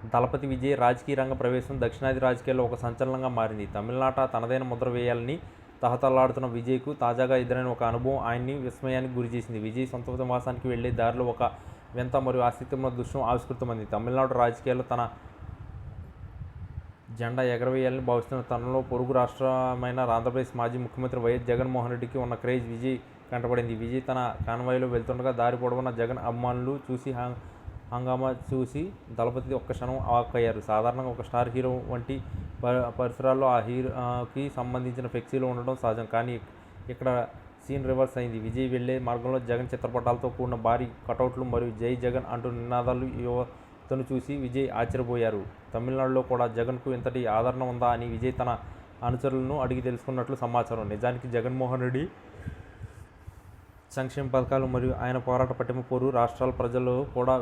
దళపతి విజయ్ రాజకీయ రంగ ప్రవేశం దక్షిణాది రాజకీయాల్లో ఒక సంచలనంగా మారింది. తమిళనాట తనదైన ముద్ర వేయాలని తహతహలాడుతున్న విజయ్కు తాజాగా ఎదురైన ఒక అనుభవం ఆయన్ని విస్మయానికి గురిచేసింది. విజయ్ సొంత నివాసానికి వెళ్లే దారిలో ఒక వింత మరియు ఆసక్తికరమైన దృశ్యం ఆవిష్కృతమైంది. తమిళనాడు రాజకీయాల్లో తన జెండా ఎగరవేయాలని భావిస్తున్న తనలో పొరుగు రాష్ట్రమైన ఆంధ్రప్రదేశ్ మాజీ ముఖ్యమంత్రి వైఎస్ జగన్మోహన్ రెడ్డికి ఉన్న క్రేజ్ విజయ్ కంటపడింది. విజయ్ తన కాన్వాయ్లో వెళ్తుండగా దారి పొడవునా జగన్ అభిమానులు చూసి హంగామా చూసి దళపతి ఒక్క క్షణం అవాక్కయ్యారు. సాధారణంగా ఒక స్టార్ హీరో వంటి పరిసరాల్లో ఆ హీరోకి సంబంధించిన ఫ్లెక్సీలు ఉండడం సహజం. కానీ ఇక్కడ సీన్ రివర్స్ అయింది. విజయ్ వెళ్లే మార్గంలో జగన్ చిత్రపటాలతో కూడిన భారీ కటౌట్లు మరియు జై జగన్ అంటూ నినాదాలు యువతను చూసి విజయ్ ఆశ్చర్యపోయారు. తమిళనాడులో కూడా జగన్కు ఇంతటి ఆదరణ ఉందా అని విజయ్ తన అనుచరులను అడిగి తెలుసుకున్నట్లు సమాచారం. నిజానికి జగన్మోహన్ రెడ్డి సంక్షేమ పథకాలు మరియు ఆయన పోరాట పటిమ పొరుగు రాష్ట్రాల ప్రజలు కూడా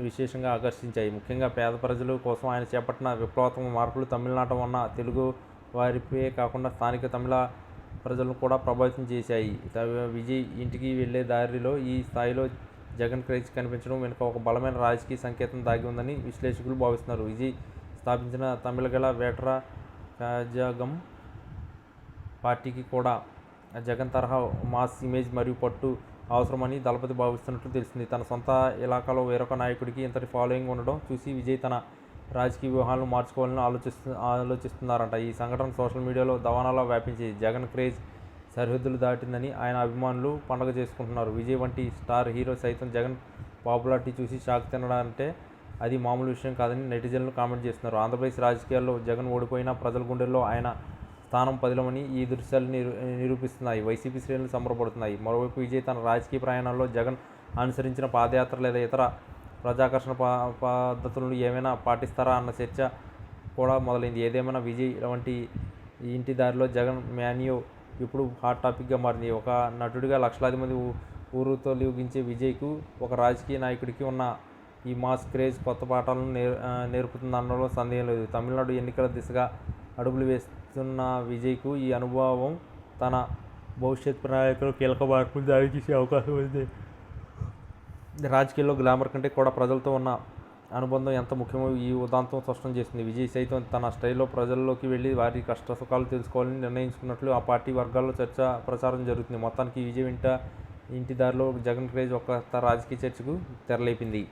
విశేషంగా ఆకర్షించాయి. ముఖ్యంగా పేద ప్రజల కోసం ఆయన చేపట్టిన విప్లవాత్మక మార్పులు తమిళనాట ఉన్న తెలుగు వారిపే కాకుండా స్థానిక తమిళ ప్రజలను కూడా ప్రభావితం చేశాయి. విజయ్ ఇంటికి వెళ్లే దారిలో ఈ స్థాయిలో జగన్ క్రేజ్ కనిపించడం వెనుక ఒక బలమైన రాజకీయ సంకేతం దాగి ఉందని విశ్లేషకులు భావిస్తున్నారు. విజయ్ స్థాపించిన తమిళగల వేటర కజగం పార్టీకి కూడా జగన్ తరహా మాస్ ఇమేజ్ మరియు పట్టు అవసరమని దళపతి భావిస్తున్నట్లు తెలిసింది. తన సొంత ఇలాకాలో వేరొక నాయకుడికి ఇంతటి ఫాలోయింగ్ ఉండడం చూసి విజయ్ తన రాజకీయ వ్యూహాలను మార్చుకోవాలని ఆలోచిస్తున్నారంట. ఈ సంఘటన సోషల్ మీడియాలో దవానాలా వ్యాపించింది. జగన్ క్రేజ్ సరిహద్దులు దాటిందని ఆయన అభిమానులు పండగ చేసుకుంటున్నారు. విజయ్ వంటి స్టార్ హీరో సైతం జగన్ పాపులారిటీ చూసి షాక్ తినడంటే అది మామూలు విషయం కాదని నెటిజన్లు కామెంట్ చేస్తున్నారు. ఆంధ్రప్రదేశ్ రాజకీయాల్లో జగన్ ఓడిపోయినా ప్రజల గుండెల్లో ఆయన స్థానం పదిలమని ఈ దృశ్యాలు నిరూపిస్తున్నాయి. వైసీపీ శ్రేణులు సంబరపడుతున్నాయి. మరోవైపు విజయ్ తన రాజకీయ ప్రయాణంలో జగన్ అనుసరించిన పాదయాత్ర లేదా ఇతర ప్రజాకర్షణ పద్ధతులను ఏమైనా పాటిస్తారా అన్న చర్చ కూడా మొదలైంది. ఏదేమైనా విజయ్ వంటి ఇంటి దారిలో జగన్ మ్యానియో ఇప్పుడు హాట్ టాపిక్గా మారింది. ఒక నటుడిగా లక్షలాది మంది ఊరుతొలగించే విజయ్కు ఒక రాజకీయ నాయకుడికి ఉన్న ఈ మాస్ క్రేజ్ కొత్త పాఠాలను నేర్పుతుందనడంలో సందేహం లేదు. తమిళనాడు ఎన్నికల దిశగా అడుగులు వేస్తున్న విజయ్కు ఈ అనుభవం తన భవిష్యత్ ప్రణాళికలో కీలక మార్పులు దారితీసే అవకాశం ఉంది. రాజకీయాల్లో గ్లామర్ కంటే కూడా ప్రజలతో ఉన్న అనుబంధం ఎంత ముఖ్యమో ఈ ఉదాంతం స్పష్టం చేస్తుంది. విజయ్ సైతం తన స్టైల్లో ప్రజల్లోకి వెళ్ళి వారి కష్ట సుఖాలు తెలుసుకోవాలని నిర్ణయించుకున్నట్లు ఆ పార్టీ వర్గాల్లో ప్రచారం జరుగుతుంది. మొత్తానికి విజయ్ ఇంటి దారిలో జగన్ క్రేజ్ ఒక రాజకీయ చర్చకు తెరలేపింది.